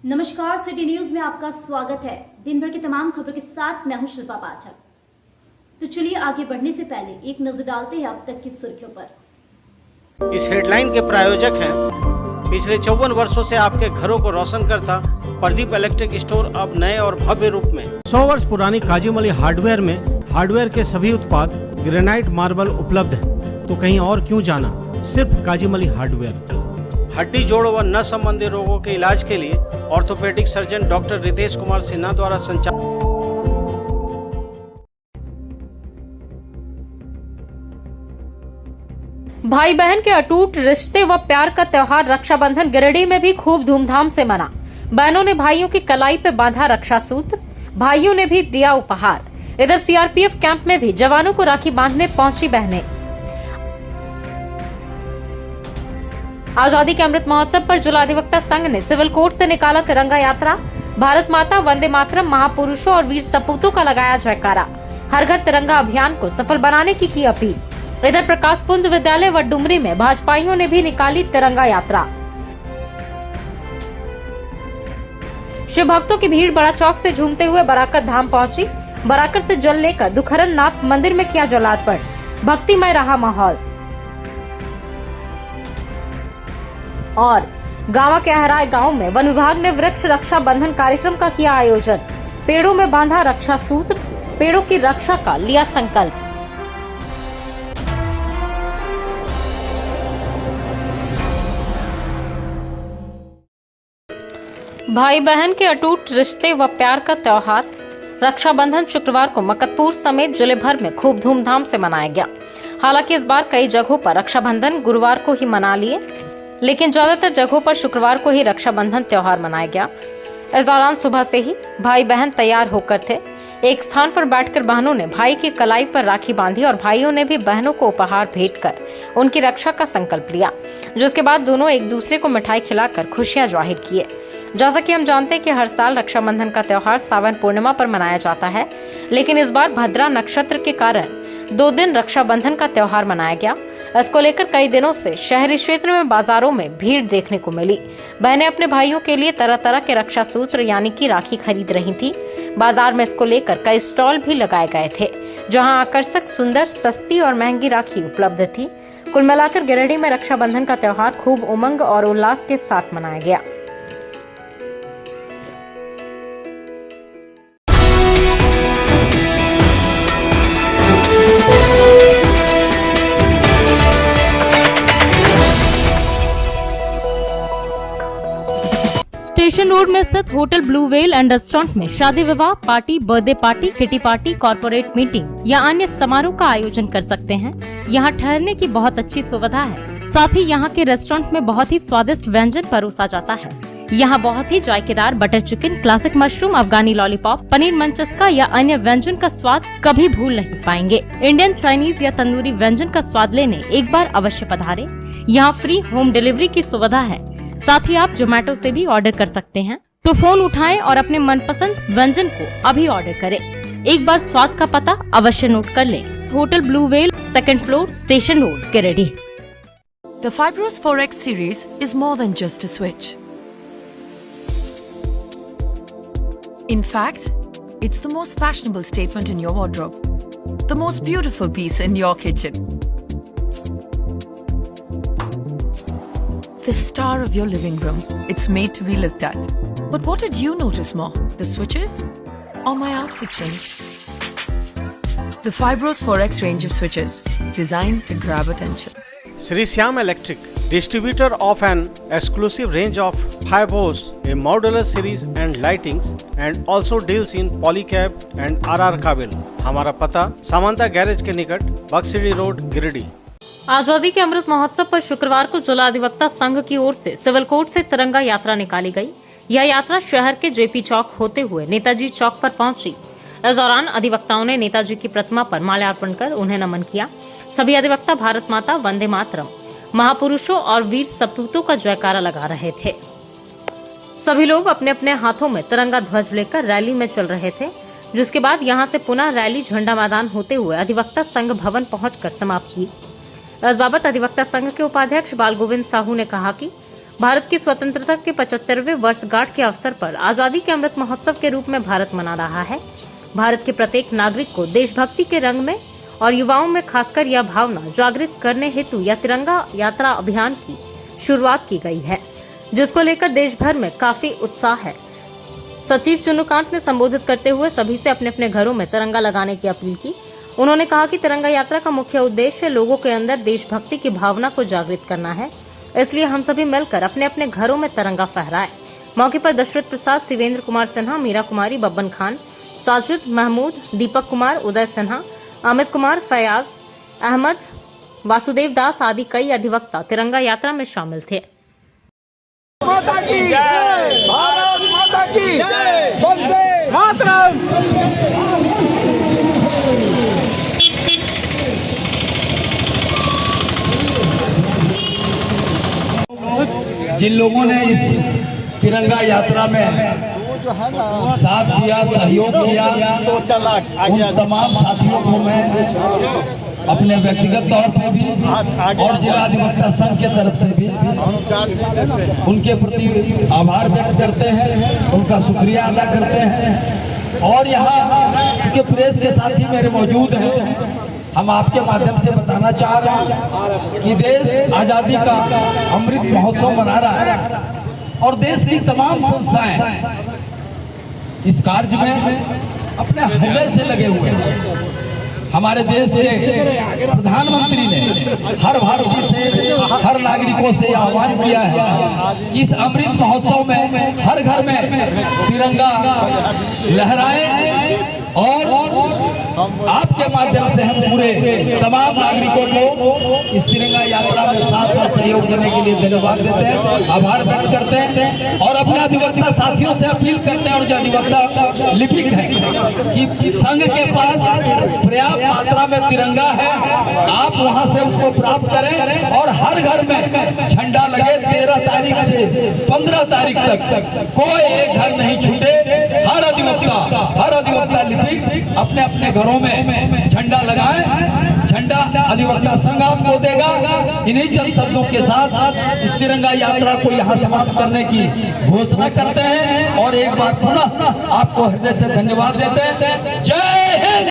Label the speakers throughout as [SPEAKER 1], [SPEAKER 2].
[SPEAKER 1] नमस्कार, city news में आपका स्वागत है। दिन भर की तमाम खबरों के साथ मैं हूं शिल्पा पाठक। तो चलिए आगे बढ़ने से पहले एक नजर डालते हैं अब तक की सुर्खियों पर।
[SPEAKER 2] इस हेडलाइन के प्रायोजक हैं पिछले 54 वर्षों से आपके घरों को रोशन करता प्रदीप इलेक्ट्रिक स्टोर, अब नए और भव्य रूप में। 100 वर्ष पुरानी काजूमली हार्डवेयर में हार्डवेयर के सभी उत्पाद ग्रेनाइट मार्बल उपलब्ध है, तो कहीं और क्यों जाना, सिर्फ काजूमली हार्डवेयर। हड्डी जोड़ व नस संबंधी रोगों के इलाज के लिए orthopaedic surgeon doctor Ritesh Kumar Sinha द्वारा संचालित।
[SPEAKER 3] भाई बहन के अटूट रिश्ते व प्यार का त्योहार रक्षाबंधन गिरिडीह में भी खूब धूमधाम से मना। बहनों ने भाइयों की कलाई पे बांधा रक्षा सूत्र, भाइयों ने भी दिया उपहार। इधर सीआरपीएफ कैंप में भी जवानों को राखी बांधने पहुंची बहनें। आजादी के अमृत महोत्सव पर जिला अधिवक्ता संघ ने सिविल कोर्ट से निकाला तिरंगा यात्रा। भारत माता, वंदे मातरम, महापुरुषों और वीर सपूतों का लगाया जयकारा। हर घर तिरंगा अभियान को सफल बनाने की अपील। इधर प्रकाश पुंज विद्यालय व डुमरी में भाजपाइयों ने भी निकाली तिरंगा यात्रा। शिव भक्तों की भीड़ बड़ा चौक से झूमते हुए बराकर धाम पहुंची। बराकर से जल लेकर दुखहरण नाथ मंदिर में किया जलार्पण। भक्तिमय रहा माहौल। और गांव के अहराय गांव में वन विभाग ने वृक्ष रक्षा बंधन कार्यक्रम का किया आयोजन। पेड़ों में बांधा रक्षा सूत्र, पेड़ों की रक्षा का लिया संकल्प। भाई बहन के अटूट रिश्ते व प्यार का त्योहार रक्षाबंधन शुक्रवार को मकतपुर समेत जिले भर में खूब धूमधाम से मनाया गया। हालांकि इस बार कई जगहों पर रक्षाबंधन गुरुवार को ही मना लिए, लेकिन ज्यादातर जगहों पर शुक्रवार को ही रक्षाबंधन त्योहार मनाया गया। इस दौरान सुबह से ही भाई बहन तैयार होकर थे। एक स्थान पर बैठकर बहनों ने भाई की कलाई पर राखी बांधी और भाइयों ने भी बहनों को उपहार भेंट कर उनकी रक्षा का संकल्प लिया, जिसके बाद दोनों एक दूसरे को मिठाई खिलाकर खुशियां जाहिर किए। जैसा कि हम जानते हैं कि हर साल रक्षाबंधन का त्योहार सावन पूर्णिमा पर मनाया जाता है, लेकिन इस बार भद्रा नक्षत्र के कारण 2 दिन रक्षाबंधन का त्योहार मनाया गया। इसको लेकर कई दिनों से शहरी क्षेत्र में बाजारों में भीड़ देखने को मिली। बहनें अपने भाइयों के लिए तरह तरह के रक्षा सूत्र यानी कि राखी खरीद रही थी। बाजार में इसको लेकर कई स्टॉल भी लगाए गए थे, जहां आकर्षक, सुंदर, सस्ती और महंगी राखी उपलब्ध थी। कुल मिलाकर गिरिडीह में रक्षाबंधन का त्योहार खूब उमंग और उल्लास के साथ मनाया गया। स्टेशन रोड में स्थित hotel blue whale and restaurant में शादी विवाह, party, birthday party, kitty party, corporate meeting या अन्य समारोह का आयोजन कर सकते हैं। यहाँ ठहरने की बहुत अच्छी सुविधा है। साथ ही यहाँ के रेस्टोरेंट में बहुत ही स्वादिष्ट व्यंजन परोसा जाता है। यहाँ बहुत ही जायकेदार बटर चिकन, क्लासिक मशरूम, अफगानी लॉलीपॉप, पनीर मंचस्का या अन्य व्यंजन का स्वाद कभी भूल नहीं पाएंगे। इंडियन, चाइनीज या तंदूरी व्यंजन का स्वाद लेने एक बार अवश्य पधारें। यहाँ फ्री होम डिलीवरी की सुविधा है। साथ ही आप जोमेटो से भी ऑर्डर कर सकते हैं। तो फोन उठाएं और अपने मनपसंद व्यंजन को अभी ऑर्डर करें। एक बार स्वाद का पता अवश्य नोट कर लें। Hotel blue whale, 2nd floor, station road, Giridih.
[SPEAKER 4] The Fibros 4X series is more than just a switch. In fact, it's the most fashionable statement in your wardrobe, the most beautiful piece in your kitchen, the star of your living room. It's made to be looked at. But what did you notice more? The switches or my outfit change? The Fibros 4X range of switches, designed to grab attention.
[SPEAKER 2] Sri Syam Electric, distributor of an exclusive range of Fibros, a modular series and lightings, and also deals in polycab and RR काबिल। हमारा पता Samanta garage के निकट, बक्सिडी road, Giridih.
[SPEAKER 3] आजादी के अमृत महोत्सव पर शुक्रवार को जिला अधिवक्ता संघ की ओर से सिविल कोर्ट से तिरंगा यात्रा निकाली गई। यह यात्रा शहर के जेपी चौक होते हुए नेताजी चौक पर पहुंची। इस दौरान अधिवक्ताओं ने नेताजी की प्रतिमा पर माल्यार्पण कर उन्हें नमन किया। सभी अधिवक्ता भारत माता, वंदे मातरम, महापुरुषों और वीर सपूतों का जयकारा लगा रहे थे। सभी लोग अपने अपने हाथों में तिरंगा ध्वज लेकर रैली में चल रहे थे, जिसके बाद यहां से पुनः रैली झंडा मैदान होते हुए अधिवक्ता संघ भवन पहुंचकर समाप्त हुई। इस बाबत अधिवक्ता संघ के उपाध्यक्ष बाल गोविंद साहू ने कहा कि भारत की स्वतंत्रता के 75वें वर्षगांठ के अवसर पर आजादी के अमृत महोत्सव के रूप में भारत मना रहा है। भारत के प्रत्येक नागरिक को देशभक्ति के रंग में और युवाओं में खासकर यह भावना जागृत करने हेतु यह तिरंगा यात्रा अभियान की शुरुआत की गई है, जिसको लेकर देश भर में काफी उत्साह है। सचिव चुन्नूकांत ने संबोधित करते हुए सभी से अपने अपने घरों में तिरंगा लगाने की अपील की। उन्होंने कहा कि तिरंगा यात्रा का मुख्य उद्देश्य लोगों के अंदर देशभक्ति की भावना को जागृत करना है, इसलिए हम सभी मिलकर अपने अपने घरों में तिरंगा फहराएं। मौके पर दशरथ प्रसाद, शिवेंद्र कुमार सिन्हा, मीरा कुमारी, बब्बन खान, साजिद महमूद, दीपक कुमार, उदय सिन्हा, अमित कुमार, फयाज अहमद, वासुदेव दास आदि कई अधिवक्ता तिरंगा यात्रा में शामिल थे।
[SPEAKER 5] माता की जय, भारत माता की जय, वंदे मातरम।
[SPEAKER 6] जिन लोगों ने इस तिरंगा यात्रा में साथ दिया, सहयोग किया, उन तमाम साथियों को मैं अपने व्यक्तिगत तौर पे भी और जिला अधिवक्ता संघ के तरफ से भी उनके प्रति आभार व्यक्त करते हैं, उनका शुक्रिया अदा करते हैं। और यहाँ चूंकि प्रेस के साथी मेरे मौजूद हैं, हम आपके माध्यम से बताना चाह रहे हैं कि देश आजादी का अमृत महोत्सव मना रहा है और देश की तमाम संस्थाएं इस कार्य में अपने हृदय से लगे हुए हैं। हमारे देश के प्रधानमंत्री ने हर भारतीय से, हर नागरिकों से आह्वान किया है कि इस अमृत महोत्सव में हर घर में तिरंगा लहराएं और आपके माध्यम से हम पूरे तमाम नागरिकों को इस तिरंगा यात्रा में साथ और सहयोग देने के लिए धन्यवाद देते हैं, आभार व्यक्त करते हैं और अपने अधिवक्ता साथियों से अपील करते हैं और जो अधिवक्ता लिपिक है कि संघ के पास पर्याप्त मात्रा में तिरंगा है, आप वहां से उसको प्राप्त करें और हर घर में झंडा लगे। 13 तारीख से 15 तारीख तक कोई एक घर नहीं छूटे। हर अधिवक्ता लिपिक अपने अपने घरों में झंडा लगाएं। झंडा अधिवक्ता संघ आपको देगा। इन्हीं चंद शब्दों के साथ इस तिरंगा यात्रा को यहाँ समाप्त करने की घोषणा करते हैं और एक बार पुनः आपको हृदय से धन्यवाद देते हैं। जय हिंद।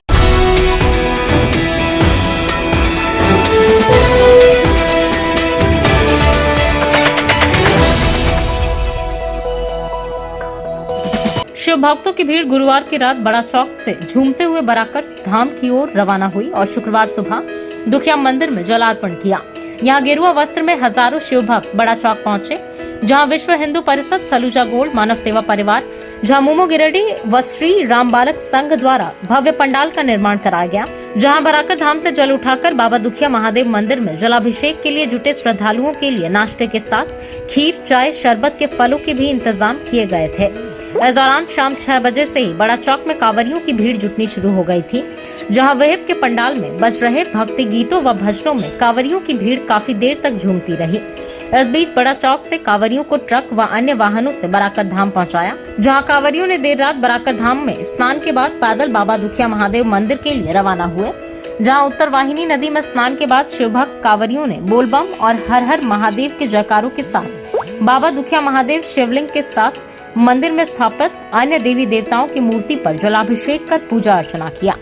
[SPEAKER 3] शिव भक्तों की भीड़ गुरुवार की रात बड़ा चौक से झूमते हुए बराकर धाम की ओर रवाना हुई और शुक्रवार सुबह दुखिया मंदिर में जलार्पण किया। यहाँ गेरुआ वस्त्र में हजारों शिव भक्त बड़ा चौक पहुंचे, जहां विश्व हिंदू परिषद, सलूजा गोल्ड, मानव सेवा परिवार, झामुमो गिरिडीह व श्री राम बालक संघ द्वारा भव्य पंडाल का निर्माण कराया गया, जहां बराकर धाम से जल उठाकर बाबा दुखिया महादेव मंदिर में जलाभिषेक के लिए जुटे श्रद्धालुओं के लिए नाश्ते के साथ खीर, चाय, शरबत के फलों के भी इंतजाम किए गए थे। इस दौरान शाम 6 बजे से ही बड़ा चौक में कांवरियों की भीड़ जुटनी शुरू हो गई थी, जहां वहेब के पंडाल में बज रहे भक्ति गीतों व भजनों में कांवरियों की भीड़ काफी देर तक झूमती रही। इस बीच बड़ा चौक से कांवरियों को ट्रक व अन्य वाहनों से बराकर धाम पहुंचाया, जहां कांवरियों ने देर रात बराकर धाम में स्नान के बाद पैदल बाबा दुखिया महादेव मंदिर के लिए रवाना हुए, जहां उत्तरवाहिनी नदी में स्नान के बाद शिव भक्त कांवरियों ने बोलबम और हर हर महादेव के जयकारों के साथ बाबा दुखिया महादेव शिवलिंग के साथ मंदिर में स्थापित अन्य देवी देवताओं की मूर्ति पर जलाभिषेक कर पूजा अर्चना किया।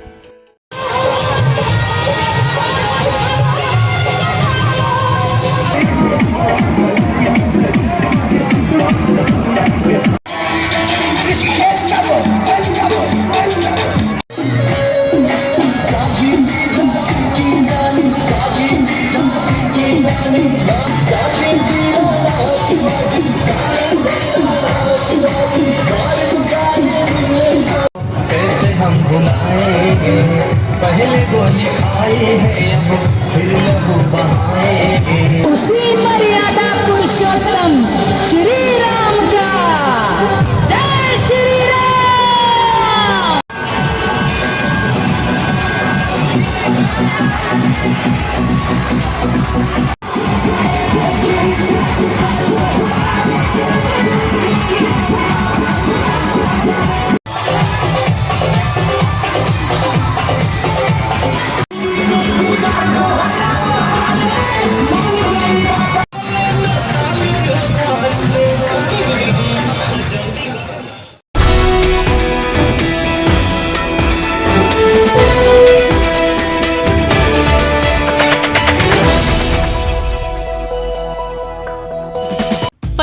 [SPEAKER 7] पहले गोली आई है अब फिर लहू बहाएंगे। उसी मर्यादा पुरुषोत्तम श्री राम का जय श्री राम।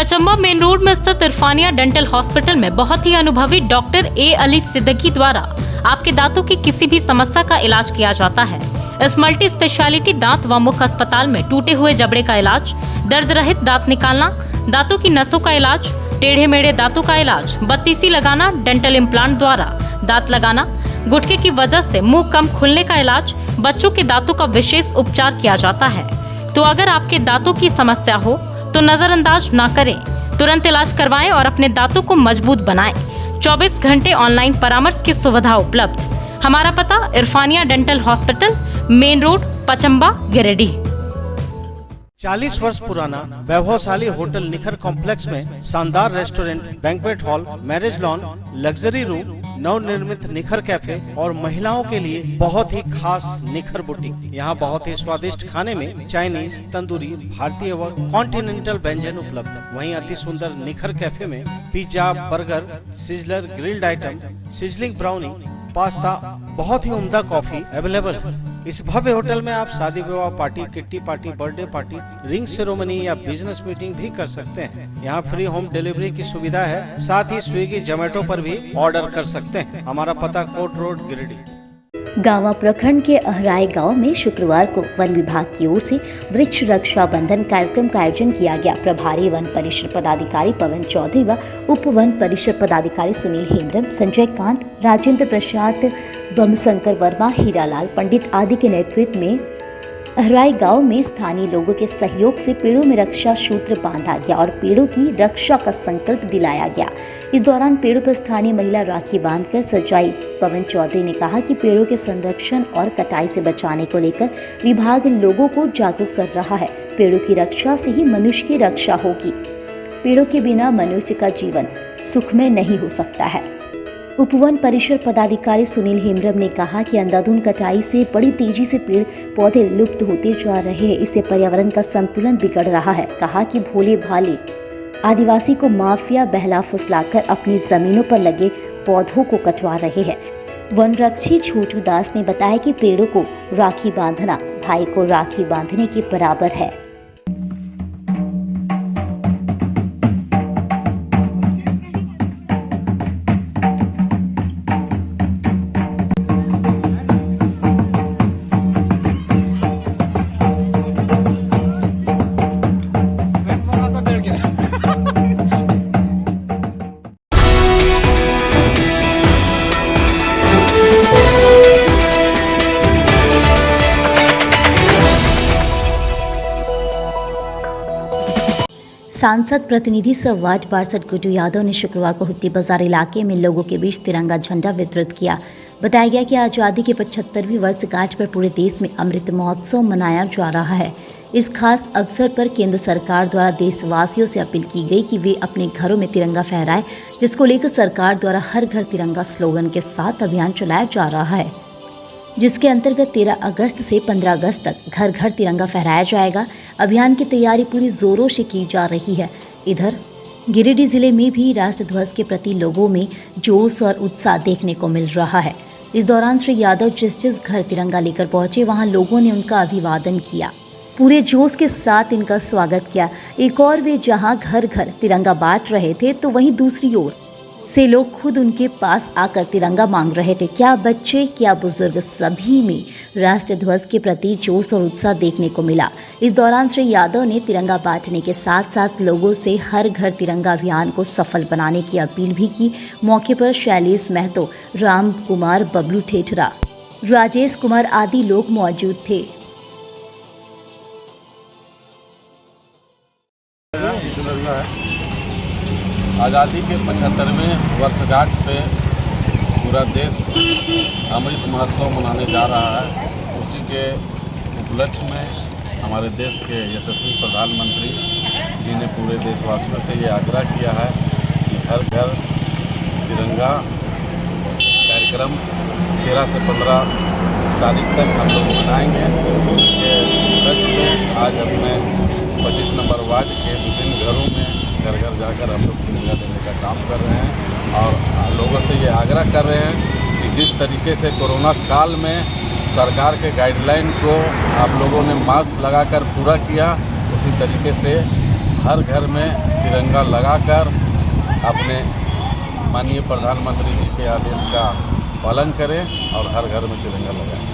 [SPEAKER 3] पचम्बा मेन रोड में स्थित इरफानिया डेंटल हॉस्पिटल में बहुत ही अनुभवी डॉक्टर ए अली सिद्दीकी द्वारा आपके दांतों की किसी भी समस्या का इलाज किया जाता है। इस मल्टी स्पेशलिटी दांत व मुख अस्पताल में टूटे हुए जबड़े का इलाज, दर्द रहित दांत निकालना, दांतों की नसों का इलाज, टेढ़े मेढ़े दांतों का इलाज, बत्तीसी लगाना, डेंटल इम्प्लांट द्वारा दांत लगाना, गुटके की वजह से मुंह कम खुलने का इलाज, बच्चों के दांतों का विशेष उपचार किया जाता है। तो अगर आपके दांतों की समस्या हो तो नजरअंदाज ना करें, तुरंत इलाज करवाएं और अपने दांतों को मजबूत बनाएं। 24 घंटे ऑनलाइन परामर्श की सुविधा उपलब्ध। हमारा पता Irfania dental hospital, main road, Pachamba, Giridih.
[SPEAKER 2] 40 वर्ष पुराना वैभवशाली होटल निखर कॉम्प्लेक्स में शानदार restaurant, banquet hall, marriage lawn, luxury room, नवनिर्मित निखर कैफे और महिलाओं के लिए बहुत ही खास निखर बुटीक। यहाँ बहुत ही स्वादिष्ट खाने में चाइनीज, तंदूरी, भारतीय व कॉन्टिनेंटल व्यंजन उपलब्ध। वहीं अति सुंदर निखर कैफे में pizza, burger, sizzler, grilled item, sizzling brownie, pasta, बहुत ही उम्दा कॉफी अवेलेबल है। इस भव्य होटल में आप शादी विवाह party, kitty party, birthday party, ring ceremony या बिजनेस मीटिंग भी कर सकते हैं। यहाँ फ्री होम डिलीवरी की सुविधा है, साथ ही स्विगी, जोमेटो पर भी ऑर्डर कर सकते हैं। हमारा पता कोट रोड, गिरिडीह।
[SPEAKER 1] गांवा प्रखंड के अहराई गांव में शुक्रवार को वन विभाग की ओर से वृक्ष रक्षा बंधन कार्यक्रम का आयोजन किया गया। प्रभारी वन परिषद पदाधिकारी पवन चौधरी व उप वन परिषद पदाधिकारी सुनील हेम्ब्रम, संजय कांत, राजेंद्र प्रसाद, बमशंकर वर्मा, हीरालाल पंडित आदि के नेतृत्व में अहराई गांव में स्थानीय लोगों के सहयोग से पेड़ों में रक्षा सूत्र बांधा गया और पेड़ों की रक्षा का संकल्प दिलाया गया। इस दौरान पेड़ों पर स्थानीय महिला राखी बांधकर सजाई। पवन चौधरी ने कहा कि पेड़ों के संरक्षण और कटाई से बचाने को लेकर विभाग लोगों को जागरूक कर रहा है। पेड़ों की रक्षा से ही मनुष्य की रक्षा होगी। पेड़ों के बिना मनुष्य का जीवन सुखमय नहीं हो सकता है। उपवन परिषद पदाधिकारी सुनील हेम्ब्रम ने कहा कि अंधाधुंध कटाई से बड़ी तेजी से पेड़ पौधे लुप्त होते जा रहे हैं, इससे पर्यावरण का संतुलन बिगड़ रहा है। कहा कि भोले भाले आदिवासी को माफिया बहला फुसलाकर अपनी जमीनों पर लगे पौधों को कटवा रहे हैं। वन रक्षी छोटू दास ने बताया कि पेड़ों को राखी बांधना भाई को राखी बांधने के बराबर है। सांसद प्रतिनिधि सह वार्ड पार्षद गुड्डू यादव ने शुक्रवार को हुट्टी बाजार इलाके में लोगों के बीच तिरंगा झंडा वितरित किया। बताया गया कि आज़ादी की 75वीं वर्षगांठ पर पूरे देश में अमृत महोत्सव मनाया जा रहा है। इस खास अवसर पर केंद्र सरकार द्वारा देशवासियों से अपील की गई कि वे अपने घरों में तिरंगा फहराएं, जिसको लेकर सरकार द्वारा हर घर तिरंगा स्लोगन के साथ अभियान चलाया जा रहा है, जिसके अंतर्गत 13 अगस्त से 15 अगस्त तक घर घर तिरंगा फहराया जाएगा। अभियान की तैयारी पूरी जोरों से की जा रही है। इधर गिरिडीह जिले में भी राष्ट्रध्वज के प्रति लोगों में जोश और उत्साह देखने को मिल रहा है। इस दौरान श्री यादव जिस घर तिरंगा लेकर पहुंचे, वहां लोगों ने उनका अभिवादन किया, पूरे जोश के साथ इनका स्वागत किया। एक और वे जहां घर घर तिरंगा बांट रहे थे, तो वहीं दूसरी ओर से लोग खुद उनके पास आकर तिरंगा मांग रहे थे। क्या बच्चे, क्या बुजुर्ग, सभी में राष्ट्रध्वज के प्रति जोश और उत्साह देखने को मिला। इस दौरान श्री यादव ने तिरंगा बांटने के साथ साथ लोगों से हर घर तिरंगा अभियान को सफल बनाने की अपील भी की। मौके पर शैलेश महतो, राम कुमार, बबलू ठेठरा, राजेश कुमार आदि लोग मौजूद थे।
[SPEAKER 8] आज़ादी के 75वें वर्षगांठ पे पूरा देश अमृत महोत्सव मनाने जा रहा है। उसी के उपलक्ष्य में हमारे देश के यशस्वी प्रधानमंत्री जी ने पूरे देशवासियों से ये आग्रह किया है कि हर घर तिरंगा कार्यक्रम 13 से 15 तारीख तक हम लोग मनाएंगे। उसी के उपलक्ष्य में आज अपने 25 नंबर वार्ड के विभिन्न घरों में घर घर जाकर हम लोग तिरंगा देने का काम कर रहे हैं और लोगों से ये आग्रह कर रहे हैं कि जिस तरीके से कोरोना काल में सरकार के गाइडलाइन को आप लोगों ने मास्क लगाकर पूरा किया, उसी तरीके से हर घर में तिरंगा लगाकर अपने माननीय प्रधानमंत्री जी के आदेश का पालन करें और हर घर में तिरंगा लगाएं।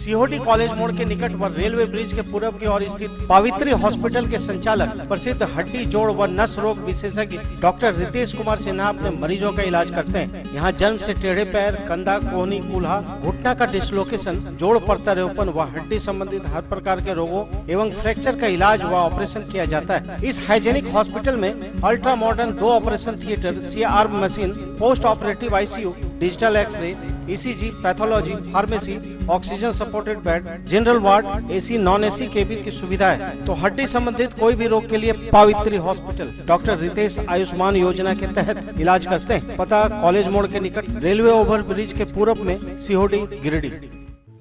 [SPEAKER 2] सीहोडी कॉलेज मोड़ के निकट व रेलवे ब्रिज के पूरब की ओर स्थित पावित्री हॉस्पिटल के संचालक प्रसिद्ध हड्डी जोड़ व नस रोग विशेषज्ञ डॉक्टर रितेश कुमार सिन्हा अपने मरीजों का इलाज करते हैं। यहाँ जन्म से टेढ़े पैर, कंधा, कोहनी, कूल्हा, घुटना का डिसलोकेशन, जोड़ प्रत्यारोपण व हड्डी संबंधित हर प्रकार के रोगों एवं फ्रैक्चर का इलाज व ऑपरेशन किया जाता है। इस हाइजेनिक हॉस्पिटल में ultra modern 2 operation theatre, CR machine, post operative ICU, digital x ray, ECG, pathology, pharmacy, oxygen supported bed, general ward, AC, non AC cabin की सुविधा है। तो हड्डी संबंधित कोई भी रोग के लिए पावित्री हॉस्पिटल डॉक्टर रितेश आयुष्मान योजना के तहत इलाज करते हैं। पता कॉलेज मोड़ के निकट रेलवे ओवर ब्रिज के पूरब में, सीहोडी, गिरिडीह।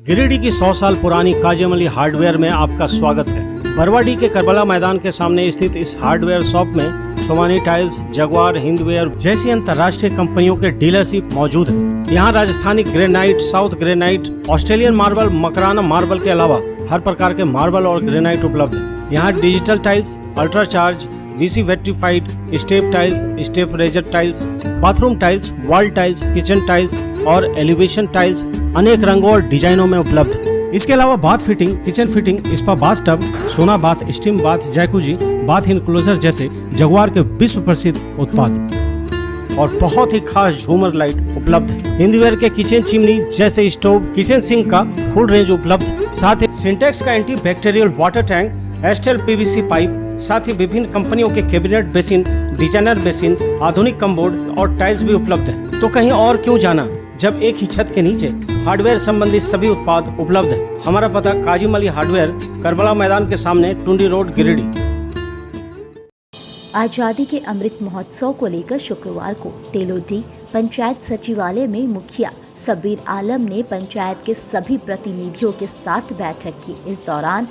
[SPEAKER 2] गिरिडीह की 100 साल पुरानी काजिम अली हार्डवेयर में आपका स्वागत है। बरवाडी के करबला मैदान के सामने स्थित इस हार्डवेयर शॉप में सोमानी टाइल्स, जगुआर, हिंदवेयर जैसी अंतर्राष्ट्रीय कंपनियों के डीलरशिप मौजूद है। यहाँ Rajasthani granite, south granite, Australian marble, Makrana marble के अलावा हर प्रकार के मार्बल और ग्रेनाइट उपलब्ध है। यहाँ digital tiles, ultra charge, VC vitrified, step tiles, step riser tiles, bathroom tiles, wall tiles, kitchen tiles और एलिवेशन टाइल्स अनेक रंगों और डिजाइनों में उपलब्ध है। इसके अलावा bath fitting, kitchen fitting, spa bath tub, sauna bath, steam bath, jacuzzi, bath enclosure जैसे जगुआर के विश्व प्रसिद्ध उत्पाद और बहुत ही खास झूमर लाइट उपलब्ध है। हिंदवेयर के किचन चिमनी जैसे स्टोव, किचन सिंक का फुल रेंज उपलब्ध है। साथ ही सिंटेक्स का anti bacterial water tank, Astral PVC pipe, साथ ही विभिन्न कंपनियों के कैबिनेट बेसिन, डिजाइनर बेसिन, आधुनिक कमबोर्ड और टाइल्स भी उपलब्ध है। तो कहीं और क्यों जाना, जब एक ही छत के नीचे हार्डवेयर संबंधित सभी उत्पाद उपलब्ध है। हमारा पता काजिम अली हार्डवेयर, करबला मैदान के सामने, टुंडी रोड, गिरिडीह।
[SPEAKER 1] आज़ादी के अमृत महोत्सव को लेकर शुक्रवार को तेलोडी पंचायत सचिवालय में मुखिया सब्बीर आलम ने पंचायत के सभी प्रतिनिधियों के साथ बैठक की। इस दौरान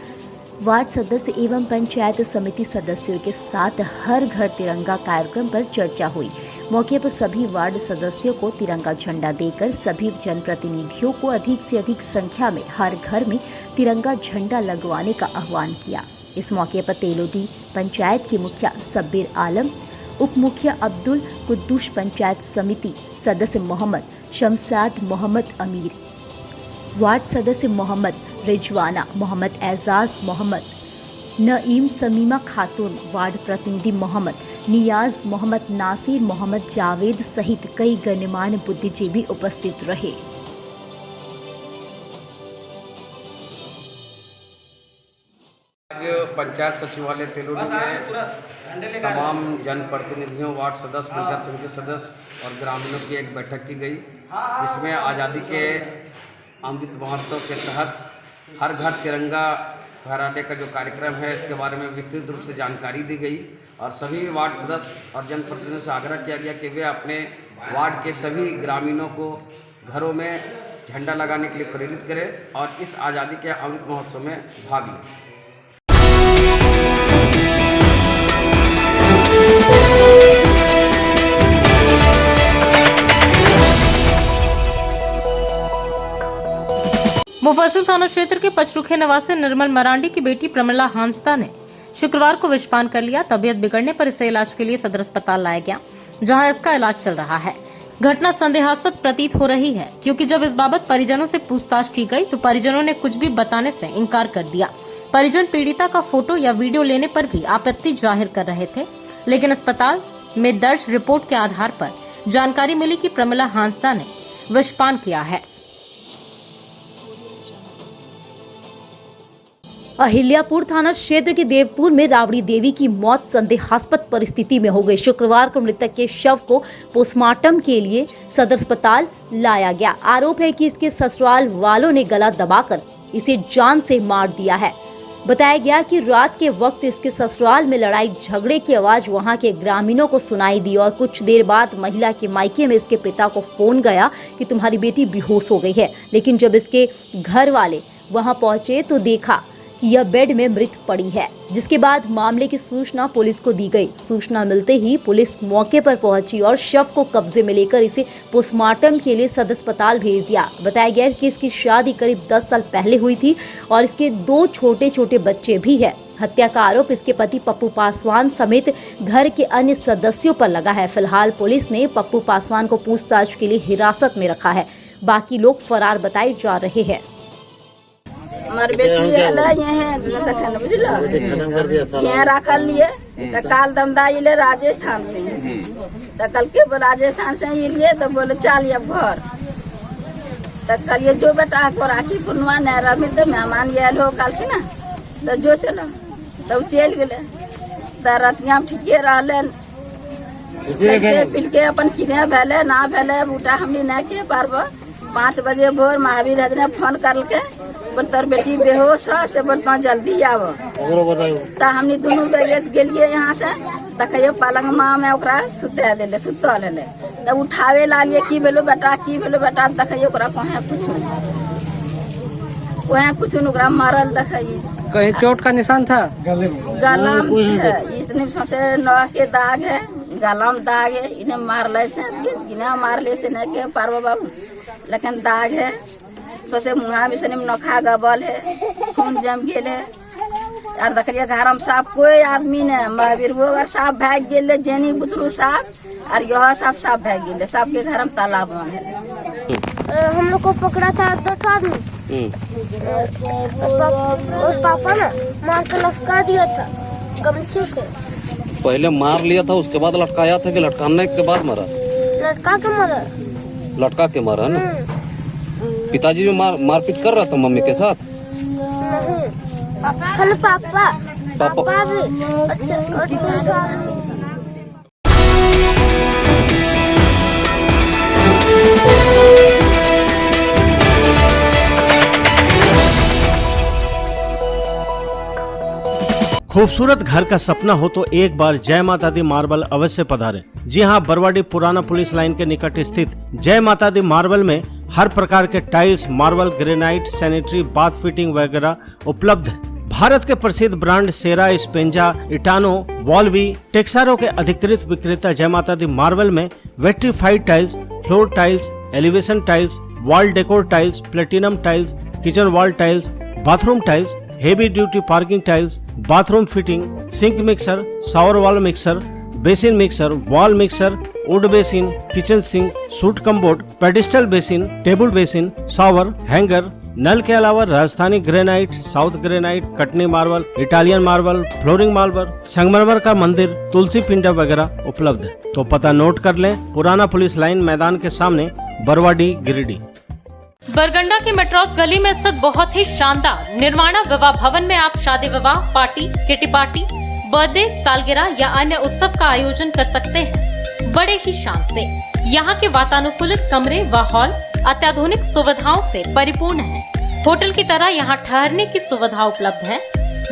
[SPEAKER 1] वार्ड सदस्य एवं पंचायत समिति सदस्यों के साथ हर घर तिरंगा कार्यक्रम पर चर्चा हुई। मौके पर सभी वार्ड सदस्यों को तिरंगा झंडा देकर सभी जनप्रतिनिधियों को अधिक से अधिक संख्या में हर घर में तिरंगा झंडा लगवाने का आह्वान किया। इस मौके पर तेलोडी पंचायत के मुखिया सब्बीर आलम, उप मुखिया अब्दुल कुद्दूस, पंचायत समिति सदस्य मोहम्मद शमसाद, मोहम्मद अमीर, वार्ड सदस्य मोहम्मद रिजवाना, मोहम्मद एजाज, मोहम्मद नईम, समीमा खातून, वार्ड प्रतिनिधि मोहम्मद नियाज, मोहम्मद नासिर, मोहम्मद जावेद सहित कई गणमान्य बुद्धिजीवी उपस्थित रहे।
[SPEAKER 9] आज पंचायत सचिवालय तेलोडी में तमाम जनप्रतिनिधियों, वार्ड सदस्य, पंचायत समिति सदस्य और ग्रामीणों की एक बैठक की गई, जिसमें आज़ादी के अमृत महोत्सव के तहत हर घर तिरंगा फहराने का जो कार्यक्रम है, इसके बारे में विस्तृत रूप से जानकारी दी गई और सभी वार्ड सदस्य और जनप्रतिनिधियों से आग्रह किया गया कि वे अपने वार्ड के सभी ग्रामीणों को घरों में झंडा लगाने के लिए प्रेरित करें और इस आज़ादी के अमृत महोत्सव में भाग लें।
[SPEAKER 3] मुफस्सिल थाना क्षेत्र के पचरुखे निवासी निर्मल मरांडी की बेटी प्रमिला हांसदा ने शुक्रवार को विषपान कर लिया। तबीयत बिगड़ने पर इसे इलाज के लिए सदर अस्पताल लाया गया, जहां इसका इलाज चल रहा है। घटना संदेहास्पद प्रतीत हो रही है, क्योंकि जब इस बाबत परिजनों से पूछताछ की गई तो परिजनों ने कुछ भी बताने से इनकार कर दिया। परिजन पीड़िता का फोटो या वीडियो लेने पर भी आपत्ति जाहिर कर रहे थे, लेकिन अस्पताल में दर्ज रिपोर्ट के आधार पर जानकारी मिली कि प्रमिला हांसदा ने विषपान किया है।
[SPEAKER 1] अहिल्यापुर थाना क्षेत्र के देवपुर में रावड़ी देवी की मौत संदेहास्पद परिस्थिति में हो गई। शुक्रवार को मृतक के शव को पोस्टमार्टम के लिए सदर अस्पताल लाया गया। आरोप है कि इसके ससुराल वालों ने गला दबाकर इसे जान से मार दिया है। बताया गया कि रात के वक्त इसके ससुराल में लड़ाई झगड़े की आवाज वहां के ग्रामीणों को सुनाई दी और कुछ देर बाद महिला के मायके में इसके पिता को फोन गया कि तुम्हारी बेटी बेहोश हो गई है। लेकिन जब इसके घर वाले वहां पहुंचे तो देखा कि यह बेड में मृत पड़ी है, जिसके बाद मामले की सूचना पुलिस को दी गई। सूचना मिलते ही पुलिस मौके पर पहुंची और शव को कब्जे में लेकर इसे पोस्टमार्टम के लिए सदर अस्पताल भेज दिया। बताया गया कि इसकी शादी करीब 10 साल पहले हुई थी और इसके 2 छोटे छोटे बच्चे भी हैं। हत्या का आरोप इसके पति पप्पू पासवान समेत घर के अन्य सदस्यों पर लगा है। फिलहाल पुलिस ने पप्पू पासवान को पूछताछ के लिए हिरासत में रखा है। बाकी लोग फरार बताए जा रहे हैं।
[SPEAKER 10] हमारे बेटी है यहाँ बुझल यहाँ रखल लिए तो काल दमदाई ले राजस्थान से तो कल के राजस्थान से लिए तो बोले चल अब घर तो कल जो बेटा को राखी पूर्णिमा नहरा में तो मेहमान ये हो कल की ना तो जो चलो तो चल गए तो रतिया ठीके रहे पिल के अपन किने भेले ना भेले बूटा हमने नहीं के पारब। 5 बजे भोर महावीर हजने फोन करके तोर बेटी बेहोश है से बोलता जल्दी आव तो हमने दोनों बैगेज गेलिए यहाँ से तो कहियो पलंग में ओकरा सुता दिले सुतल है तो उठावे लालिए की भेलो बेटा देखियो ओकरा वहाँ कुछ ओकरा मारल देखिए
[SPEAKER 5] कहीं चोट का निशान था
[SPEAKER 10] गला में इसने से नवा के दाग है गला में दाग है इन्हें मार ले इन्हें मार ले से नहीं के पारवा बाबू लेकिन दाग है सोसे मुँहा भी से नोखा गबल है खून जम गेल है और देखिए घर में साफ कोई आदमी ने महावीर वो अगर साफ भाग गेल जेनी बुतरू साफ और यह साफ भाग गेल साफ के घर में तालाब है।
[SPEAKER 11] हम लोग को पकड़ा था 2 आदमी और पापा ना मार के लटका दिया था गमछे से।
[SPEAKER 8] पहले मार लिया था उसके बाद लटकाया था कि लटकाने के बाद मारा? लटका के मारा ना। पिताजी भी मारपीट कर रहा था मम्मी के साथ?
[SPEAKER 11] नहीं पापा भी अच्छा।
[SPEAKER 2] खूबसूरत घर का सपना हो तो एक बार जय माता दी मार्बल अवश्य पधारें। जी हां, बरवाडी पुराना पुलिस लाइन के निकट स्थित जय माता दी मार्बल में हर प्रकार के tiles, marble, granite, sanitary, bath fitting वगैरह उपलब्ध है। भारत के प्रसिद्ध ब्रांड सेरा, स्पेंजा, इटानो, वॉल्वी, टेक्सारो के अधिकृत विक्रेता जय माता दी मार्बल में vitrified tiles, floor tiles, elevation tiles, wall decor tiles, platinum tiles, kitchen wall tiles, bathroom tiles, heavy duty parking tiles, bathroom fitting, sink mixer, shower wall mixer, basin mixer, wall mixer, wood basin, kitchen sink, suit cupboard, pedestal basin, table basin, shower, hanger, नल के अलावा Rajasthani granite, south granite, Katni marble, Italian marble, flooring marble, संगमरमर का मंदिर, तुलसी पिंडा वगैरह उपलब्ध है। तो पता नोट कर लें, पुराना पुलिस लाइन मैदान के सामने, बरवाडी, गिरिडीह।
[SPEAKER 3] बरगंडा की मेट्रोस गली में स्थित बहुत ही शानदार निर्माणा विवाह भवन में आप शादी विवाह, पार्टी, किटी पार्टी, बर्थडे, सालगिरह या अन्य उत्सव का आयोजन कर सकते हैं बड़े ही शान से। यहाँ के वातानुकूलित कमरे व हॉल अत्याधुनिक सुविधाओं से परिपूर्ण है। होटल की तरह यहाँ ठहरने की सुविधा उपलब्ध है।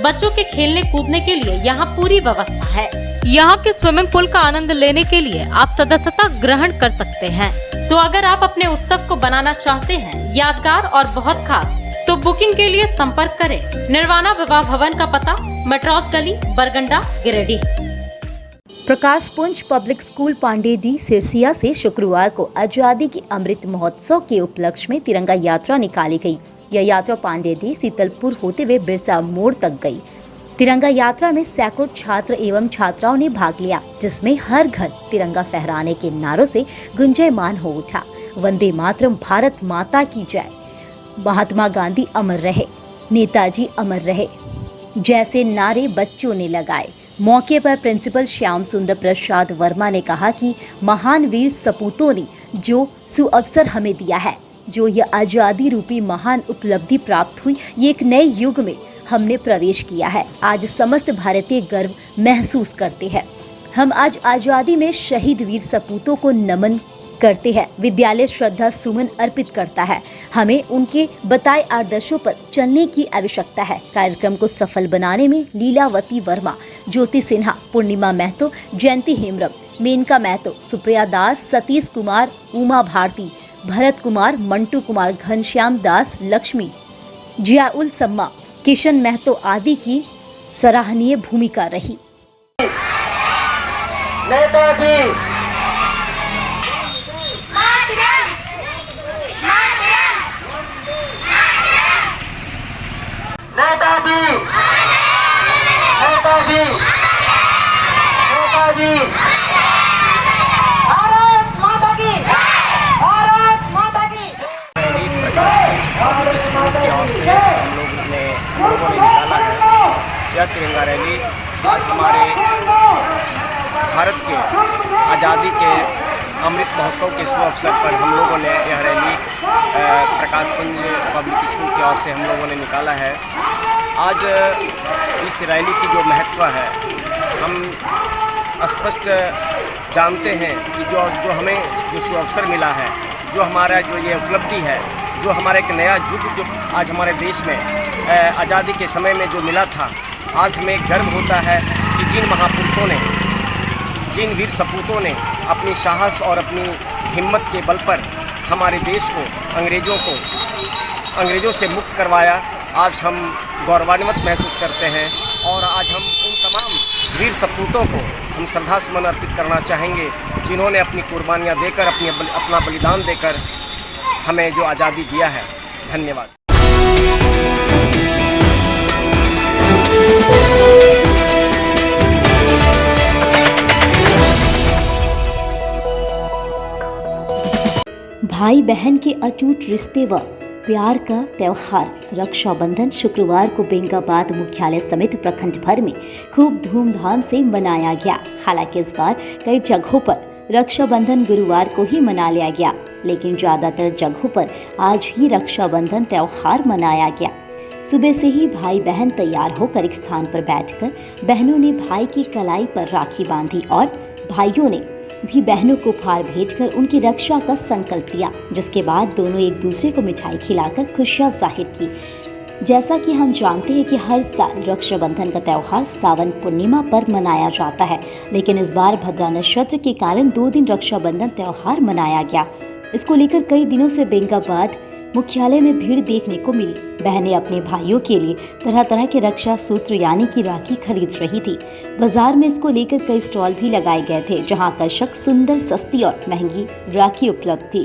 [SPEAKER 3] बच्चों के खेलने कूदने के लिए यहाँ पूरी व्यवस्था है। यहाँ के स्विमिंग पूल का आनंद लेने के लिए आप सदस्यता ग्रहण कर सकते हैं। तो अगर आप अपने उत्सव को बनाना चाहते हैं यादगार और बहुत खास, तो बुकिंग के लिए संपर्क करें। निर्वाणा विवाह भवन का पता मेट्रोस गली, बरगंडा, गिरिडीह।
[SPEAKER 1] प्रकाश पुंज पब्लिक स्कूल पांडेडी सिरसिया से शुक्रवार को आजादी के अमृत महोत्सव के उपलक्ष्य में तिरंगा यात्रा निकाली गई। यह यात्रा पांडेडी सीतलपुर होते हुए बिरसा मोड़ तक गई। तिरंगा यात्रा में सैकड़ों छात्र एवं छात्राओं ने भाग लिया, जिसमें हर घर तिरंगा फहराने के नारों से गुंजायमान हो उठा। वंदे मातरम, भारत माता की जय, महात्मा गांधी अमर रहे, नेताजी अमर रहे जैसे नारे बच्चों ने लगाए। मौके पर प्रिंसिपल श्याम सुंदर प्रसाद वर्मा ने कहा कि महान वीर सपूतों ने जो सुअवसर हमें दिया है, जो यह आजादी रूपी महान उपलब्धि प्राप्त हुई, ये एक नए युग में हमने प्रवेश किया है। आज समस्त भारतीय गर्व महसूस करते हैं। हम आज आजादी में शहीद वीर सपूतों को नमन करते हैं। विद्यालय श्रद्धा सुमन अर्पित करता है। हमें उनके बताए आदर्शों पर चलने की आवश्यकता है। कार्यक्रम को सफल बनाने में लीलावती वर्मा, ज्योति सिन्हा, पूर्णिमा महतो, जयंती हेम्ब्रम, मेनका महतो, सुप्रिया दास, सतीश कुमार, उमा भारती, भरत कुमार, मंटू कुमार, घनश्याम दास, लक्ष्मी, जियाउल सम्मा, किशन महतो आदि की सराहनीय भूमिका रही।
[SPEAKER 12] यह तिरंगा रैली आज हमारे भारत के आज़ादी के अमृत महोत्सव के शुभ अवसर पर हम लोगों ने यह रैली प्रकाश पुंज पब्लिक स्कूल की ओर से हम लोगों ने निकाला है। आज इस रैली की जो महत्व है हम स्पष्ट जानते हैं कि जो हमें जो शुभ अवसर मिला है, जो हमारा जो ये उपलब्धि है, जो हमारा एक नया युग जो आज हमारे देश में आज़ादी के समय में जो मिला था, आज हमें गर्व होता है कि जिन महापुरुषों ने, जिन वीर सपूतों ने अपनी साहस और अपनी हिम्मत के बल पर हमारे देश को अंग्रेज़ों से मुक्त करवाया, आज हम गौरवान्वित महसूस करते हैं। और आज हम उन तमाम वीर सपूतों को हम श्रद्धा सुमन अर्पित करना चाहेंगे जिन्होंने अपनी कुर्बानियाँ देकर अपना बलिदान देकर हमें जो आज़ादी दिया है। धन्यवाद।
[SPEAKER 1] भाई बहन के अटूट रिश्ते व प्यार का त्यौहार रक्षाबंधन शुक्रवार को बेंगाबाद मुख्यालय समेत प्रखंड भर में खूब धूमधाम से मनाया गया। हालांकि इस बार कई जगहों पर रक्षाबंधन गुरुवार को ही मना लिया गया, लेकिन ज़्यादातर जगहों पर आज ही रक्षाबंधन त्यौहार मनाया गया। सुबह से ही भाई बहन तैयार होकर एक स्थान पर बैठकर बहनों ने भाई की कलाई पर राखी बांधी और भाइयों ने भी बहनों को उपहार भेजकर उनकी रक्षा का संकल्प लिया, जिसके बाद दोनों एक दूसरे को मिठाई खिलाकर खुशियां जाहिर की। जैसा कि हम जानते हैं कि हर साल रक्षाबंधन का त्यौहार सावन पूर्णिमा पर मनाया जाता है, लेकिन इस बार भद्रा नक्षत्र के कारण 2 दिन रक्षाबंधन त्यौहार मनाया गया। इसको लेकर कई दिनों से बेंगाबाद मुख्यालय में भीड़ देखने को मिली। बहनें अपने भाइयों के लिए तरह तरह के रक्षा सूत्र यानी कि राखी खरीद रही थी। बाजार में इसको लेकर कई स्टॉल भी लगाए गए थे, जहां आकर्षक, सुंदर, सस्ती और महंगी राखी उपलब्ध थी।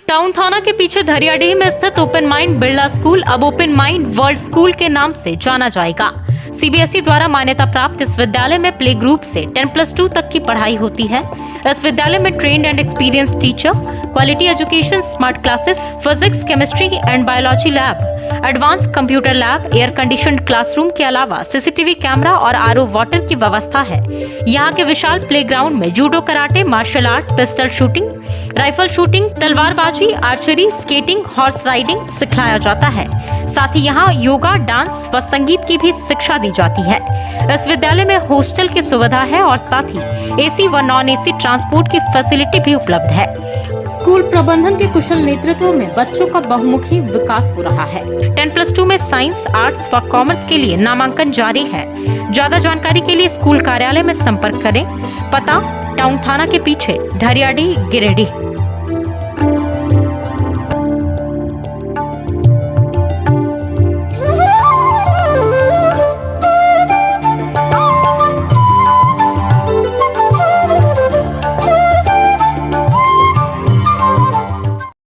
[SPEAKER 3] टाउन थाना के पीछे धरियाडीह में स्थित ओपन माइंड बिरला स्कूल अब ओपन माइंड वर्ल्ड स्कूल के नाम से जाना जाएगा। सीबीएसई द्वारा मान्यता प्राप्त इस विद्यालय में प्ले ग्रुप से 10+2 तक की पढ़ाई होती है। इस विद्यालय में trained and experience teacher, quality education, smart classes, physics, chemistry and biology lab, advance computer lab, air conditioned classroom के अलावा सीसीटीवी कैमरा और आरओ वाटर की व्यवस्था है। यहाँ के विशाल प्लेग्राउंड में judo, karate, martial art, pistol shooting, rifle shooting, तलवारबाजी, आर्चरी, स्केटिंग, हॉर्स राइडिंग सिखाया जाता है। साथ ही यहाँ योगा, डांस व संगीत की भी शिक्षा दी जाती है। इस विद्यालय में हॉस्टल की सुविधा है और साथ ही एसी व नॉन एसी ट्रांसपोर्ट की फैसिलिटी भी उपलब्ध है। स्कूल प्रबंधन के कुशल नेतृत्व में बच्चों का बहुमुखी विकास हो रहा है। 10+2 में साइंस, आर्ट्स व कॉमर्स के लिए नामांकन जारी है। ज्यादा जानकारी के लिए स्कूल कार्यालय में संपर्क करें। पता टाउन थाना के पीछे, धरियाडीह, गिरिडीह।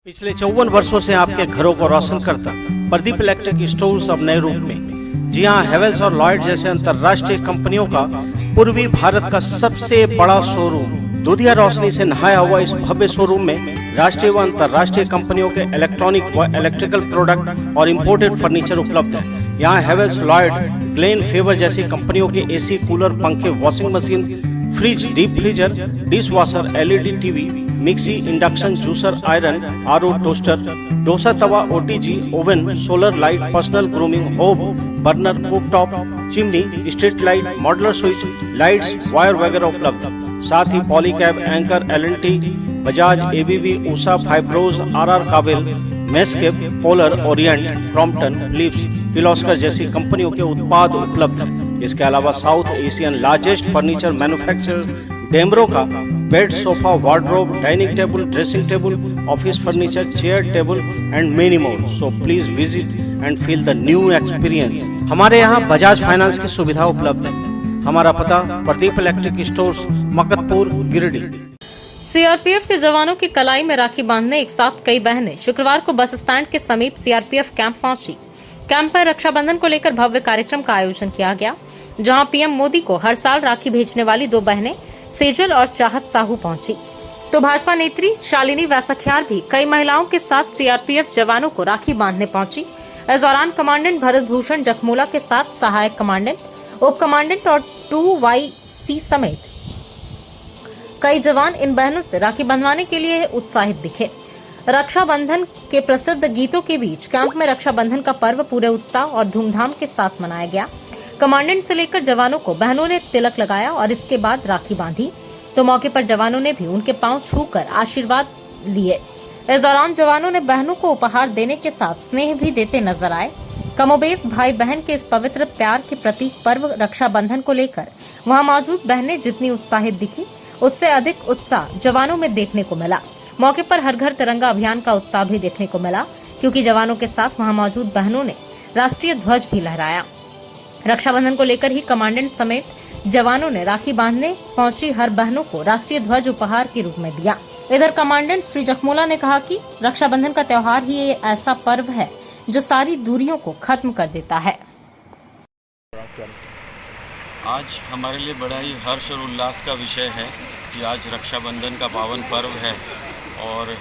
[SPEAKER 2] पिछले 54 वर्षों से आपके घरों को रोशन करता प्रदीप इलेक्ट्रिक स्टोर्स अब नए रूप में। जी हां, हेवेल्स और लॉयड जैसे अंतर्राष्ट्रीय कंपनियों का पूर्वी भारत का सबसे बड़ा शोरूम। दूधिया रोशनी से नहाया हुआ इस भव्य शोरूम में राष्ट्रीय व अंतर्राष्ट्रीय कंपनियों के इलेक्ट्रॉनिक व इलेक्ट्रिकल प्रोडक्ट और इंपोर्टेड फर्नीचर उपलब्ध है। यहाँ हेवेल्स, लॉयड, ग्लेन, फेवर जैसी कंपनियों के एसी, कूलर, पंखे, washing machine, fridge, deep freezer, dish washer, LED TV, mixie, induction, juicer, iron, RO, toaster, dosa तवा, OTG, oven, solar light, personal grooming, hob, burner, cooktop, chimney, street light, modular switch, lights, wire वगैरह उपलब्ध। साथ ही Polycab, Anchor, LNT, Bajaj, ABB, Usha, Fybros, RR Kabel, मेस्केप, Polar, Orient, Crompton, लिप्स, किर्लोस्कर जैसी कंपनियों के उत्पाद उपलब्ध हैं। इसके अलावा south Asian largest furniture manufacturer Damro का bed, sofa, wardrobe, dining table, dressing table, office furniture, chair table and many more. So please visit and feel the new experience. हमारे यहाँ बजाज फाइनेंस की सुविधा उपलब्ध है। हमारा पता Pradeep electric stores, Maktapur, Giridih.
[SPEAKER 3] CRPF के जवानों की कलाई में राखी बांधने एक साथ कई बहनें शुक्रवार को बस स्टैंड के समीप सीआरपीएफ कैंप पहुंची। कैंप पर रक्षाबंधन को लेकर भव्य कार्यक्रम का आयोजन किया गया, जहां पीएम मोदी को हर साल राखी भेजने वाली दो बहनें सेजल और चाहत साहू पहुंची, तो भाजपा नेत्री शालिनी वैसखियार भी कई महिलाओं के साथ सीआरपीएफ जवानों को राखी बांधने पहुंची। इस दौरान कमांडेंट भरत भूषण जखमूला के साथ सहायक कमांडेंट, उप कमांडेंट और 2YC समेत कई जवान इन बहनों से राखी बंधवाने के लिए उत्साहित दिखे। रक्षाबंधन के प्रसिद्ध गीतों के बीच कैंप में रक्षाबंधन का पर्व पूरे उत्साह और धूमधाम के साथ मनाया गया। कमांडेंट से लेकर जवानों को बहनों ने तिलक लगाया और इसके बाद राखी बांधी, तो मौके पर जवानों ने भी उनके पांव छूकर आशीर्वाद लिए। इस दौरान जवानों ने बहनों को उपहार देने के साथ स्नेह भी देते नजर आए। कमोबेश भाई बहन के इस पवित्र प्यार के प्रतीक पर्व रक्षाबंधन को लेकर वहां मौजूद बहनें जितनी उत्साहित दिखी, उससे अधिक उत्साह जवानों में देखने को मिला। मौके पर हर घर तिरंगा अभियान का उत्साह भी देखने को मिला, क्योंकि जवानों के साथ वहां मौजूद बहनों ने राष्ट्रीय ध्वज भी लहराया। रक्षाबंधन को लेकर ही कमांडेंट समेत जवानों ने राखी बांधने पहुंची हर बहनों को राष्ट्रीय ध्वज उपहार के रूप में दिया। इधर कमांडेंट श्री जखमूला ने कहा कि रक्षाबंधन का त्योहार ही ऐसा पर्व है जो सारी दूरियों को खत्म कर देता है।
[SPEAKER 8] आज हमारे लिए बड़ा ही हर्ष और उल्लास का विषय है कि आज रक्षाबंधन का पावन पर्व है और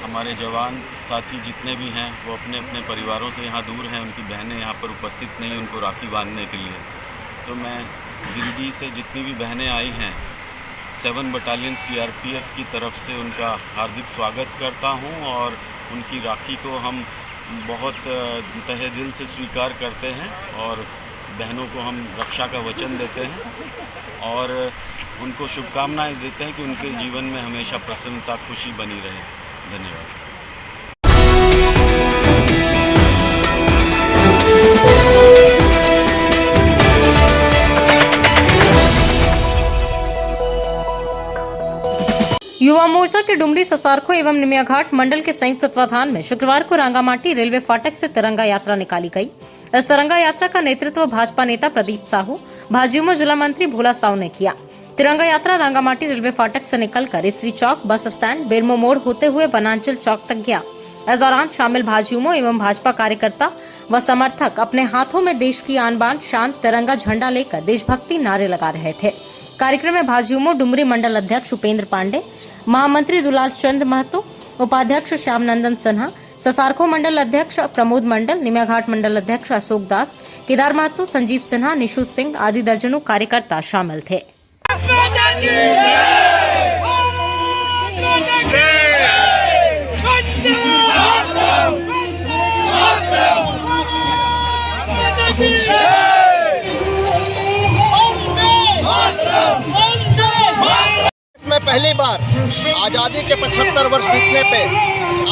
[SPEAKER 8] हमारे जवान साथी जितने भी हैं वो अपने अपने परिवारों से यहाँ दूर हैं, उनकी बहनें यहाँ पर उपस्थित नहीं उनको राखी बांधने के लिए। तो मैं गिरिडीह से जितनी भी बहनें आई हैं 7 बटालियन सीआरपीएफ की तरफ से उनका हार्दिक स्वागत करता हूँ और उनकी राखी को हम बहुत तहे दिल से स्वीकार करते हैं और बहनों को हम रक्षा का वचन देते हैं और उनको शुभकामनाएं देते हैं कि उनके जीवन में हमेशा प्रसन्नता, खुशी बनी रहे। धन्यवाद।
[SPEAKER 3] युवा मोर्चा के डुमरी, ससारखो एवं निमियाघाट मंडल के संयुक्त तत्वाधान में शुक्रवार को रांगामाटी रेलवे फाटक से तिरंगा यात्रा निकाली गई। इस तिरंगा यात्रा का नेतृत्व भाजपा नेता प्रदीप साहू, भाजयुमो जिला मंत्री भोला साहू ने किया। तिरंगा यात्रा रांगामाटी रेलवे फाटक से निकलकर इसरी चौक, बस स्टैंड, बेरमो मोड़ होते हुए बनांचल चौक तक गया। इस दौरान शामिल भाजयुमो एवं भाजपा कार्यकर्ता व समर्थक अपने हाथों में देश की आन बान शान तिरंगा झंडा लेकर देशभक्ति नारे लगा रहे थे। कार्यक्रम में भाजयुमो डुमरी मंडल अध्यक्ष उपेंद्र पांडे, महामंत्री दुलाल चंद महतो, उपाध्यक्ष श्याम नंदन सिन्हा, ससारखो मंडल अध्यक्ष प्रमोद मंडल, निमियाघाट मंडल अध्यक्ष अशोक दास, केदार महतो, संजीव सिन्हा, निशु सिंह आदि दर्जनों कार्यकर्ता शामिल थे।
[SPEAKER 13] इसमें पहली बार आज़ादी के 75 वर्ष बीतने पे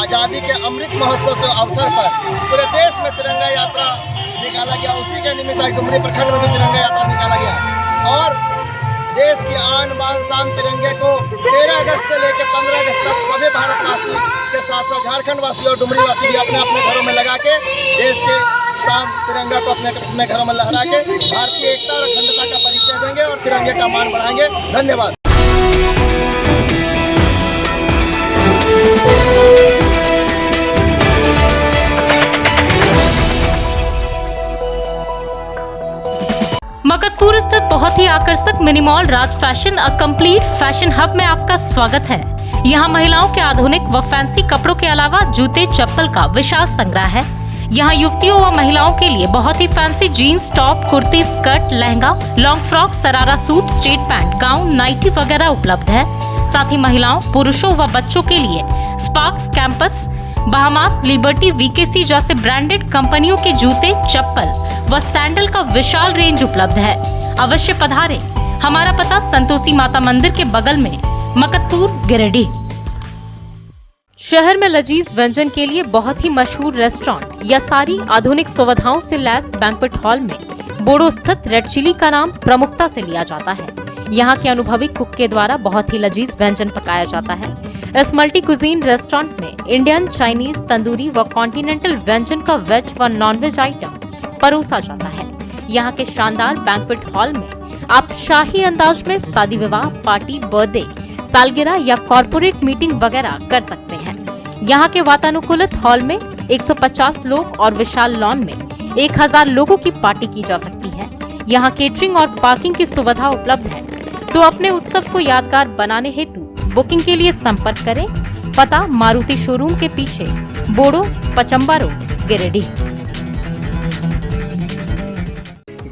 [SPEAKER 13] आज़ादी के अमृत महोत्सव के अवसर पर पूरे देश में तिरंगा यात्रा निकाला गया। उसी के निमित्त आज डुमरी प्रखंड में भी तिरंगा यात्रा निकाला गया और देश की आन बान शान तिरंगे को 13 अगस्त से लेकर 15 अगस्त तक सभी भारतवासी के साथ साथ झारखंड वासी और डुमरी वासी भी अपने अपने घरों में लगा के देश के शान तिरंगा को अपने घरों में लहरा के भारतीय एकता और अखंडता का परिचय देंगे और तिरंगे का मान बढ़ाएंगे। धन्यवाद।
[SPEAKER 3] मकतपुर स्थित बहुत ही आकर्षक mini mall Raj fashion a complete fashion hub में आपका स्वागत है। यहाँ महिलाओं के आधुनिक व फैंसी कपड़ों के अलावा जूते, चप्पल का विशाल संग्रह है। यहाँ युवतियों व महिलाओं के लिए बहुत ही fancy jeans, top, kurti, skirt, lehenga, long frock, sharara suit, straight pant, gown, nightie वगैरह उपलब्ध है। साथ ही महिलाओं, पुरुषों व बच्चों के लिए स्पार्क्स, कैंपस, बहामास, लिबर्टी, वीकेसी जैसे ब्रांडेड कंपनियों के जूते, चप्पल व सैंडल का विशाल रेंज उपलब्ध है। अवश्य पधारें। हमारा पता संतोषी माता मंदिर के बगल में, मकतपुर, गिरिडीह। शहर में लजीज व्यंजन के लिए बहुत ही मशहूर रेस्टोरेंट या सारी आधुनिक सुविधाओं से लैस बैंक्वेट हॉल में बोडो स्थित रेड चिली का नाम प्रमुखता से लिया जाता है। यहाँ के अनुभवी कुक के द्वारा बहुत ही लजीज व्यंजन पकाया जाता है। इस मल्टी कुजीन रेस्टोरेंट में इंडियन, चाइनीज, तंदूरी व कॉन्टिनेंटल व्यंजन का वेज व नॉनवेज आइटम परोसा जाता है। यहाँ के शानदार बैंक्वेट हॉल में आप शाही अंदाज में शादी विवाह, पार्टी, बर्थडे, सालगिरह या कॉर्पोरेट मीटिंग वगैरह कर सकते हैं। यहाँ के वातानुकूलित हॉल में 150 लोग और विशाल लॉन में 1000 लोगों की पार्टी की जा सकती है। यहाँ केटरिंग और पार्किंग की सुविधा उपलब्ध है। तो अपने उत्सव को यादगार बनाने हेतु बुकिंग के लिए संपर्क करें। पता मारुति शोरूम के पीछे, बोडो, पचम्बा रोड, गिरिडीह।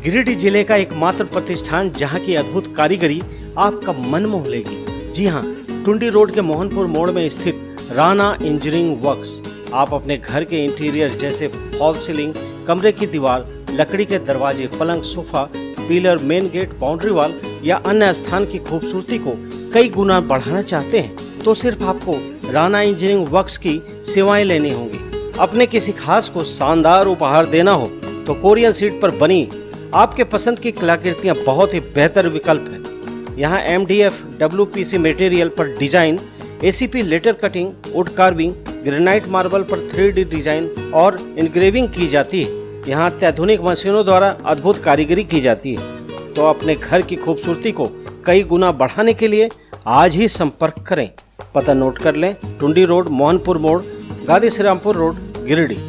[SPEAKER 2] गिरिडीह जिले का एकमात्र प्रतिष्ठान जहां की अद्भुत कारीगरी आपका मन मोह लेगी। जी हां, टुंडी रोड के मोहनपुर मोड़ में स्थित राणा इंजीनियरिंग वर्क्स। आप अपने घर के इंटीरियर जैसे फॉल सीलिंग, कमरे की दीवार, लकड़ी के दरवाजे, पलंग, sofa, pillar, main gate, boundary wall या अन्य स्थान की खूबसूरती को कई गुना बढ़ाना चाहते हैं तो सिर्फ आपको राणा इंजीनियरिंग वर्क्स की सेवाएं लेनी होंगी। अपने किसी खास को शानदार उपहार देना हो तो कोरियन सीट पर बनी आपके पसंद की कलाकृतियां बहुत ही बेहतर विकल्प है। यहाँ MDF, WPC मटेरियल पर design, ACP letter cutting, wood carving, granite marble पर 3D डिजाइन और इनग्रेविंग की जाती है। यहाँ अत्याधुनिक मशीनों द्वारा अद्भुत कारीगरी की जाती है। तो अपने घर की खूबसूरती को कई गुना बढ़ाने के लिए आज ही संपर्क करें। पता नोट कर लें, टुंडी रोड, मोहनपुर मोड़, गादी श्रीरामपुर रोड, गिरिडीह।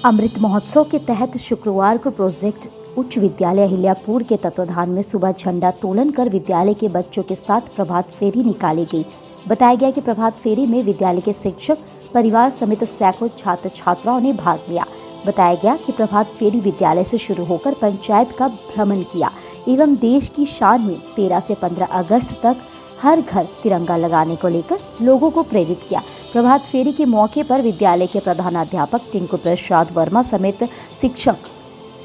[SPEAKER 1] अमृत महोत्सव के तहत शुक्रवार को प्रोजेक्ट उच्च विद्यालय अहिल्यापुर के तत्वाधान में सुबह झंडा तोलन कर विद्यालय के बच्चों के साथ प्रभात फेरी निकाली गई। बताया गया कि प्रभात फेरी में विद्यालय के शिक्षक, परिवार समेत सैकड़ों छात्र छात्राओं ने भाग लिया। बताया गया कि प्रभात फेरी विद्यालय से शुरू होकर पंचायत का भ्रमण किया एवं देश की शान में 13 से 15 अगस्त तक हर घर तिरंगा लगाने को लेकर लोगों को प्रेरित किया। प्रभात फेरी के मौके पर विद्यालय के प्रधानाध्यापक टिंकू प्रसाद वर्मा समेत शिक्षक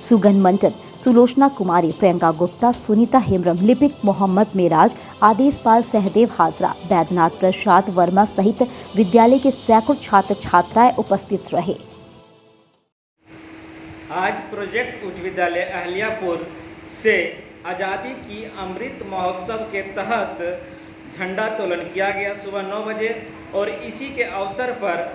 [SPEAKER 1] सुगन मंटन, सुलोचना कुमारी, प्रियंका गुप्ता, सुनीता हेम्ब्रम, लिपिक मोहम्मद मेराज, आदेश पाल, सहदेव हाजरा, बैद्यनाथ प्रसाद वर्मा सहित विद्यालय के सैकड़ों छात्र छात्राएं उपस्थित रहे।
[SPEAKER 14] आज प्रोजेक्ट उच्च विद्यालय अहिल्यापुर से आज़ादी की अमृत महोत्सव के तहत झंडा तोलन किया गया सुबह 9 बजे और इसी के अवसर पर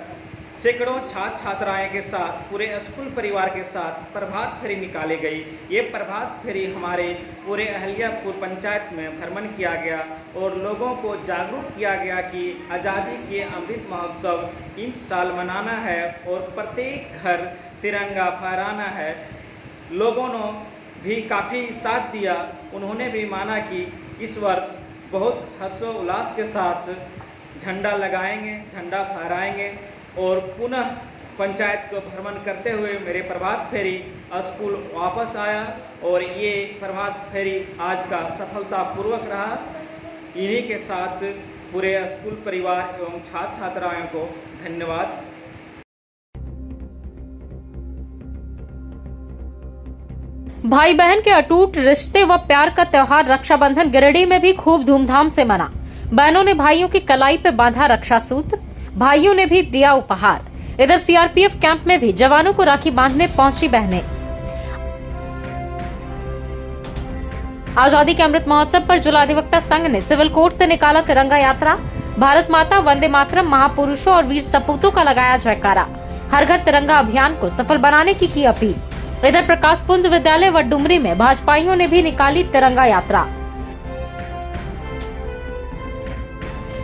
[SPEAKER 14] सैकड़ों छात्र छात्राएं के साथ पूरे स्कूल परिवार के साथ प्रभात फेरी निकाली गई। ये प्रभात फेरी हमारे पूरे अहिल्यापुर पंचायत में भ्रमण किया गया और लोगों को जागरूक किया गया कि आज़ादी के अमृत महोत्सव इस साल मनाना है और प्रत्येक घर तिरंगा फहराना है। लोगों ने भी काफ़ी साथ दिया। उन्होंने भी माना कि इस वर्ष बहुत हर्षोल्लास के साथ झंडा लगाएंगे, झंडा फहराएंगे और पुनः पंचायत को भ्रमण करते हुए मेरे प्रभात फेरी स्कूल वापस आया और ये प्रभात फेरी आज का सफलतापूर्वक रहा। इन्हीं के साथ पूरे स्कूल परिवार एवं छात्र छात्राओं को धन्यवाद।
[SPEAKER 3] भाई बहन के अटूट रिश्ते व प्यार का त्योहार रक्षाबंधन गिरिडीह में भी खूब धूमधाम से मना। बहनों ने भाइयों की कलाई पे बांधा रक्षा सूत्र, भाइयों ने भी दिया उपहार। इधर CRPF कैंप में भी जवानों को राखी बांधने पहुंची बहनें। आजादी के अमृत महोत्सव पर जिला अधिवक्ता संघ ने सिविल कोर्ट से निकाला तिरंगा यात्रा। भारत माता, वंदे मातरम, महापुरुषों और वीर सपूतों का लगाया जयकारा। हर घर तिरंगा अभियान को सफल बनाने की अपील। इधर प्रकाश पुंज विद्यालय व डुमरी में भाजपाइयों ने भी निकाली तिरंगा यात्रा।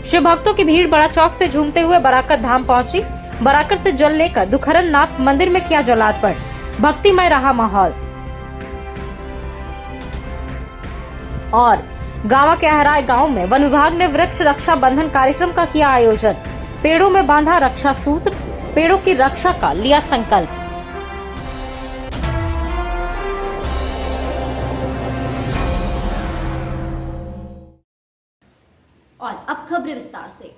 [SPEAKER 3] शिव भक्तों की भीड़ बड़ा चौक से झूमते हुए बराकर धाम पहुंची। बराकर से जल लेकर दुखहरण नाथ मंदिर में किया जलार्पण। भक्तिमय रहा माहौल। और गांव के अहराय गांव में वन विभाग ने वृक्ष रक्षा बंधन कार्यक्रम का किया आयोजन। पेड़ों में बांधा रक्षा सूत्र, पेड़ों की रक्षा का लिया संकल्प।
[SPEAKER 1] और अब खबरें विस्तार से।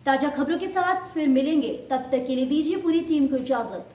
[SPEAKER 1] ताजा खबरों के साथ फिर मिलेंगे, तब तक के लिए दीजिए पूरी टीम को इजाजत।